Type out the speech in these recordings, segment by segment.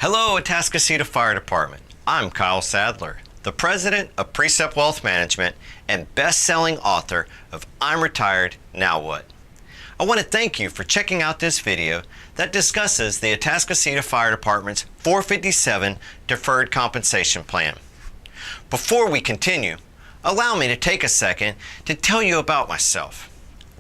Hello, Atascocita Fire Department. I'm Kyle Sadler, the president of Precept Wealth Management and best-selling author of I'm Retired, Now What? I want to thank you for checking out this video that discusses the Atascocita Fire Department's 457 Deferred Compensation Plan. Before we continue, allow me to take a second to tell you about myself.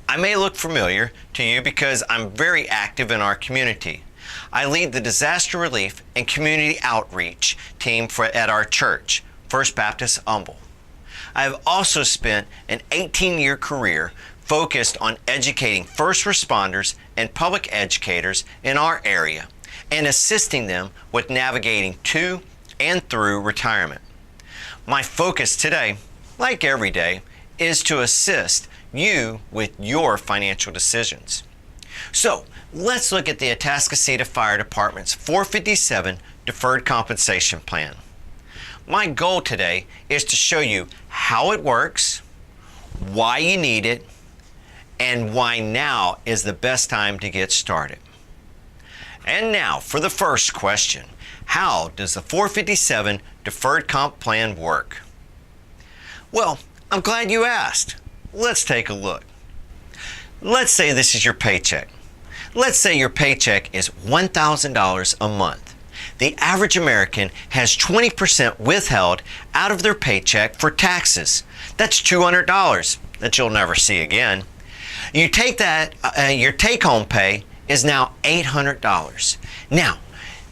I may look familiar to you because I'm very active in our community. I lead the disaster relief and community outreach team at our church, First Baptist Humble. I have also spent an 18-year career focused on educating first responders and public educators in our area and assisting them with navigating to and through retirement. My focus today, like every day, is to assist you with your financial decisions. So, let's look at the Atascocita Fire Department's 457 Deferred Compensation Plan. My goal today is to show you how it works, why you need it, and why now is the best time to get started. And now for the first question. How does the 457 Deferred Comp Plan work? Well, I'm glad you asked. Let's take a look. Let's say this is your paycheck. Let's say your paycheck is $1,000 a month. The average American has 20% withheld out of their paycheck for taxes. That's $200 that you'll never see again. You take that, your take-home pay is now $800. Now,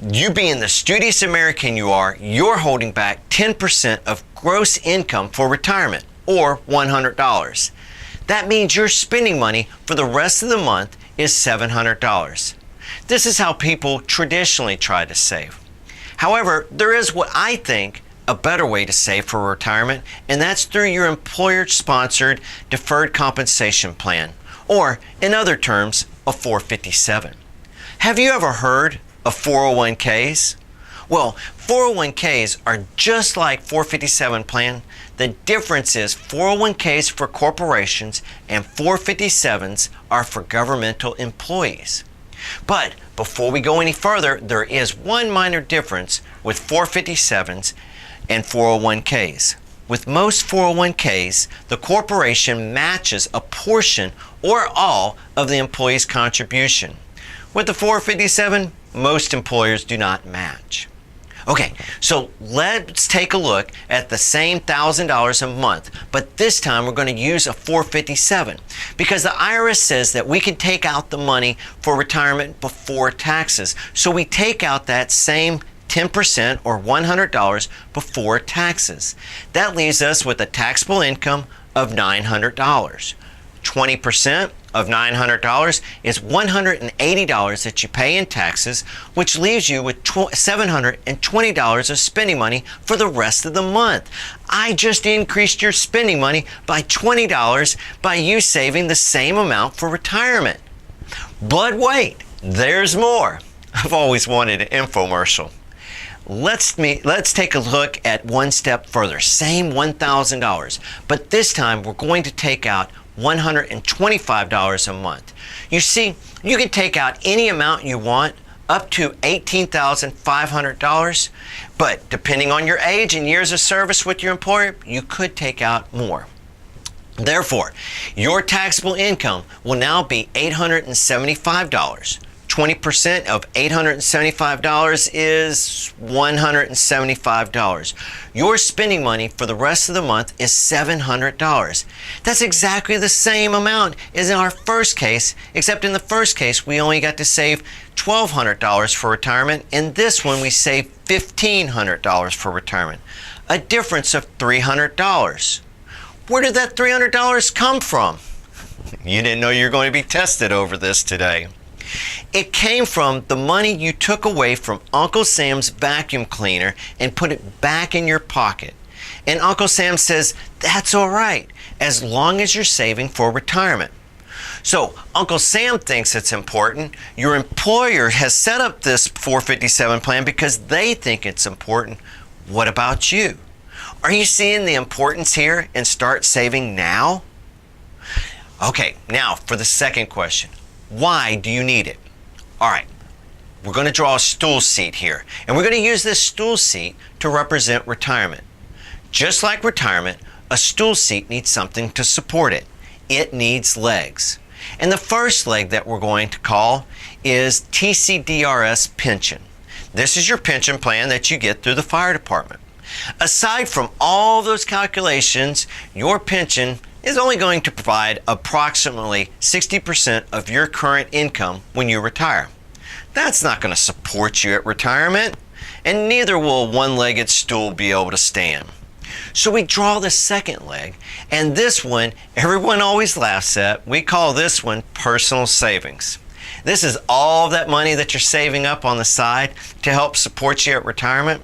you being the studious American you are, you're holding back 10% of gross income for retirement, or $100. That means your spending money for the rest of the month is $700. This is how people traditionally try to save. However, there is what I think a better way to save for retirement, and that's through your employer-sponsored Deferred Compensation Plan, or in other terms, a 457. Have you ever heard of 401ks? Well, 401ks are just like 457 plan. The difference is 401ks for corporations and 457s are for governmental employees. But before we go any further, there is one minor difference with 457s and 401ks. With most 401ks, the corporation matches a portion or all of the employee's contribution. With the 457, most employers do not match. Okay, so let's take a look at the same $1,000 a month, but this time we're going to use a 457 because the IRS says that we can take out the money for retirement before taxes. So we take out that same 10% or $100 before taxes. That leaves us with a taxable income of $900. 20% of $900 is $180 that you pay in taxes, which leaves you with $720 of spending money for the rest of the month. I just increased your spending money by $20 by you saving the same amount for retirement. But wait, there's more. I've always wanted an infomercial. Let's take a look at one step further. Same $1,000, but this time we're going to take out $125 a month. You see, you can take out any amount you want, up to $18,500, but depending on your age and years of service with your employer, you could take out more. Therefore, your taxable income will now be $875. 20% of $875 is $175. Your spending money for the rest of the month is $700. That's exactly the same amount as in our first case, except in the first case we only got to save $1,200 for retirement. In this one we saved $1,500 for retirement, a difference of $300. Where did that $300 come from? You didn't know you were going to be tested over this today. It came from the money you took away from Uncle Sam's vacuum cleaner and put it back in your pocket. And Uncle Sam says, that's all right, as long as you're saving for retirement. So Uncle Sam thinks it's important. Your employer has set up this 457 plan because they think it's important. What about you? Are you seeing the importance here and start saving now? Okay, now for the second question. Why do you need it? All right, we're going to draw a stool seat here, and we're going to use this stool seat to represent retirement. Just like retirement, a stool seat needs something to support it. It needs legs. And the first leg that we're going to call is TCDRS pension. This is your pension plan that you get through the fire department. Aside from all those calculations, your pension is only going to provide approximately 60% of your current income when you retire. That's not going to support you at retirement, and neither will a one-legged stool be able to stand. So we draw the second leg, and this one everyone always laughs at. We call this one personal savings. This is all of that money that you're saving up on the side to help support you at retirement.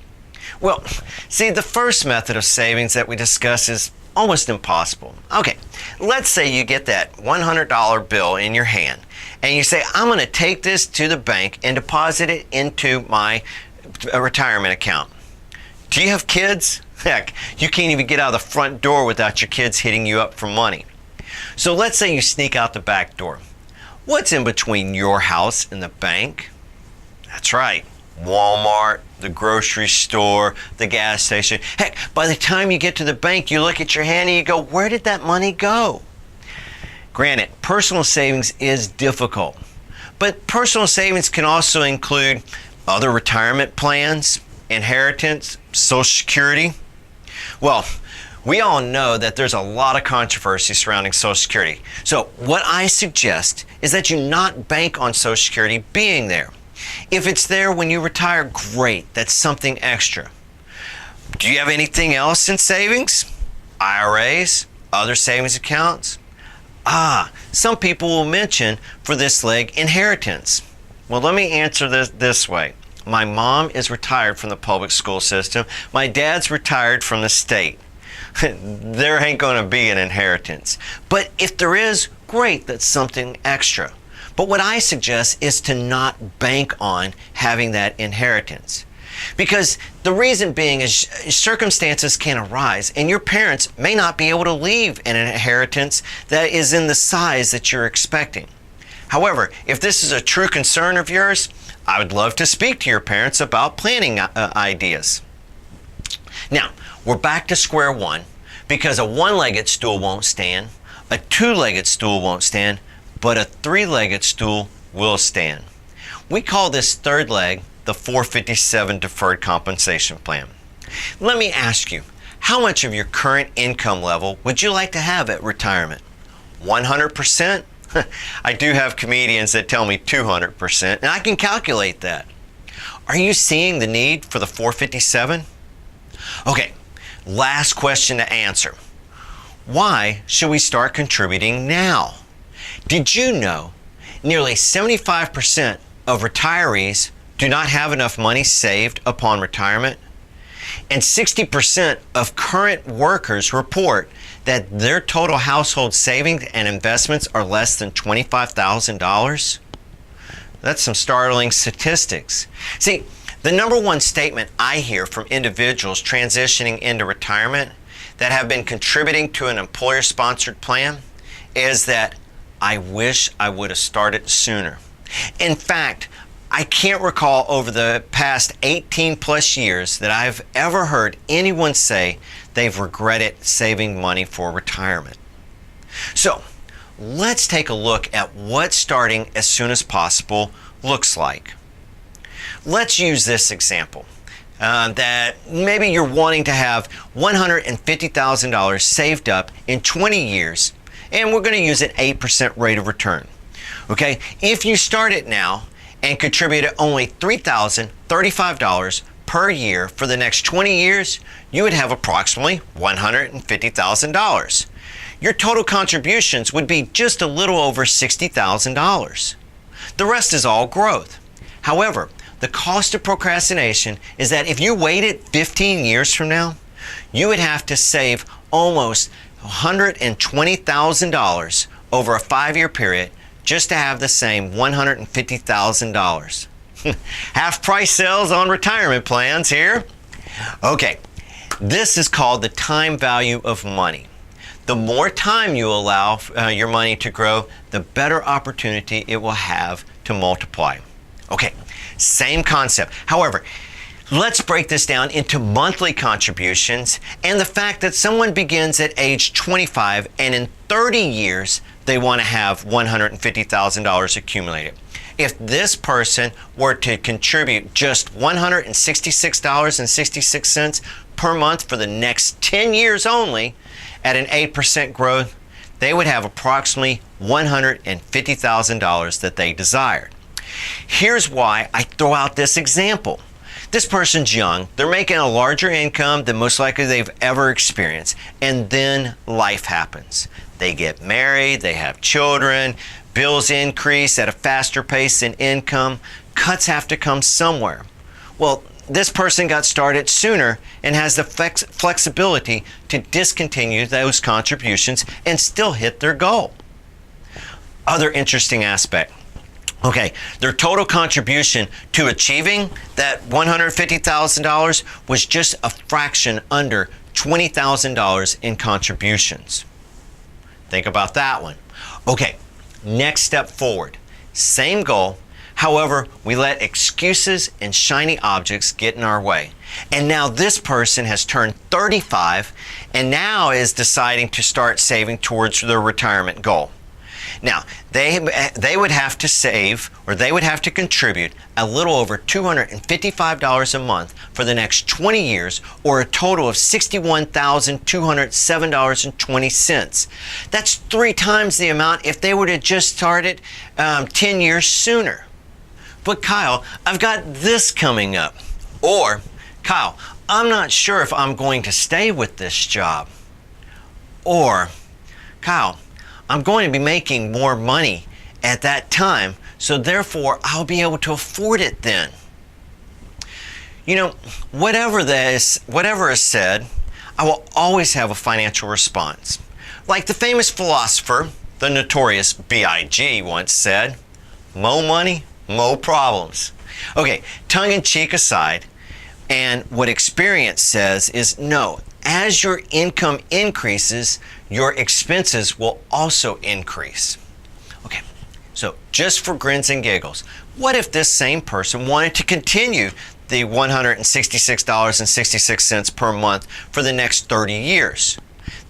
Well, see, the first method of savings that we discuss is almost impossible. Okay, let's say you get that $100 bill in your hand and you say, I'm going to take this to the bank and deposit it into my retirement account. Do you have kids? Heck, you can't even get out of the front door without your kids hitting you up for money. So let's say you sneak out the back door. What's in between your house and the bank? That's right, Walmart, the grocery store, the gas station. Heck, by the time you get to the bank, you look at your hand and you go, where did that money go? Granted, personal savings is difficult, but personal savings can also include other retirement plans, inheritance, Social Security. Well, we all know that there's a lot of controversy surrounding Social Security. So what I suggest is that you not bank on Social Security being there. If it's there when you retire, great, that's something extra. Do you have anything else in savings? IRAs? Other savings accounts? Some people will mention for this leg inheritance. Well, let me answer this way. My mom is retired from the public school system. My dad's retired from the state. There ain't going to be an inheritance. But if there is, great, that's something extra. But what I suggest is to not bank on having that inheritance. Because the reason being is circumstances can arise and your parents may not be able to leave an inheritance that is in the size that you're expecting. However, if this is a true concern of yours, I would love to speak to your parents about planning ideas. Now, we're back to square one because a one-legged stool won't stand, a two-legged stool won't stand, but a three-legged stool will stand. We call this third leg the 457 Deferred Compensation Plan. Let me ask you, how much of your current income level would you like to have at retirement? 100%? I do have comedians that tell me 200%, and I can calculate that. Are you seeing the need for the 457? Okay, last question to answer. Why should we start contributing now? Did you know nearly 75% of retirees do not have enough money saved upon retirement? And 60% of current workers report that their total household savings and investments are less than $25,000? That's some startling statistics. See, the number one statement I hear from individuals transitioning into retirement that have been contributing to an employer-sponsored plan is that I wish I would have started sooner. In fact, I can't recall over the past 18 plus years that I've ever heard anyone say they've regretted saving money for retirement. So let's take a look at what starting as soon as possible looks like. Let's use this example. That maybe you're wanting to have $150,000 saved up in 20 years, and we're going to use an 8% rate of return. Okay, if you start it now and contribute only $3,035 per year for the next 20 years, you would have approximately $150,000. Your total contributions would be just a little over $60,000. The rest is all growth. However, the cost of procrastination is that if you waited 15 years from now, you would have to save almost $120,000 over a 5-year period just to have the same $150,000. Half price sales on retirement plans here. Okay, this is called the time value of money. The more time you allow your money to grow, the better opportunity it will have to multiply. Okay, Same concept. However, let's break this down into monthly contributions and the fact that someone begins at age 25 and in 30 years they want to have $150,000 accumulated. If this person were to contribute just $166.66 per month for the next 10 years only at an 8% growth, they would have approximately $150,000 that they desired. Here's why I throw out this example. This person's young, they're making a larger income than most likely they've ever experienced, and then life happens. They get married, they have children, bills increase at a faster pace than income, cuts have to come somewhere. Well, this person got started sooner and has the flexibility to discontinue those contributions and still hit their goal. Other interesting aspect. Okay, their total contribution to achieving that $150,000 was just a fraction under $20,000 in contributions. Think about that one. Okay, next step forward. Same goal. However, we let excuses and shiny objects get in our way. And now this person has turned 35 and now is deciding to start saving towards their retirement goal. Now, they would have to save, or they would have to contribute a little over $255 a month for the next 20 years, or a total of $61,207.20. That's 3 times the amount if they were to just started 10 years sooner. But Kyle, I've got this coming up. Or, Kyle, I'm not sure if I'm going to stay with this job. Or, Kyle, I'm going to be making more money at that time, so therefore I'll be able to afford it then. You know, whatever is said, I will always have a financial response. Like the famous philosopher, the notorious B.I.G. once said, "Mo money, mo problems." Okay, tongue-in-cheek aside, and what experience says is no, as your income increases, your expenses will also increase. Okay, so just for grins and giggles, what if this same person wanted to continue the $166.66 per month for the next 30 years?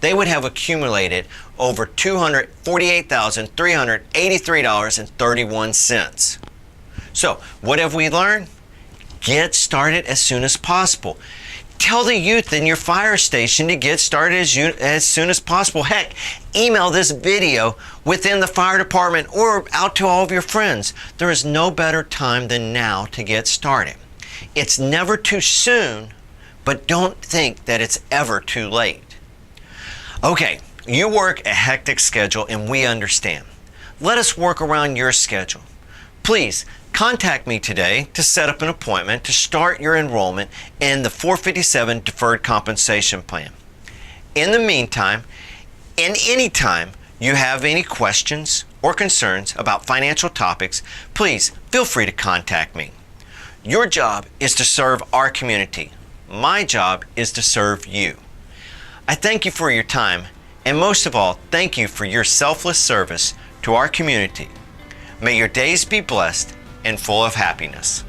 They would have accumulated over $248,383.31. So, what have we learned? Get started as soon as possible. Tell the youth in your fire station to get started as soon as possible. Heck, email this video within the fire department or out to all of your friends. There is no better time than now to get started. It's never too soon, but don't think that it's ever too late. Okay, you work a hectic schedule and we understand. Let us work around your schedule. Please contact me today to set up an appointment to start your enrollment in the 457 Deferred Compensation Plan. In the meantime, and anytime you have any questions or concerns about financial topics, please feel free to contact me. Your job is to serve our community. My job is to serve you. I thank you for your time, and most of all, thank you for your selfless service to our community. May your days be blessed and full of happiness.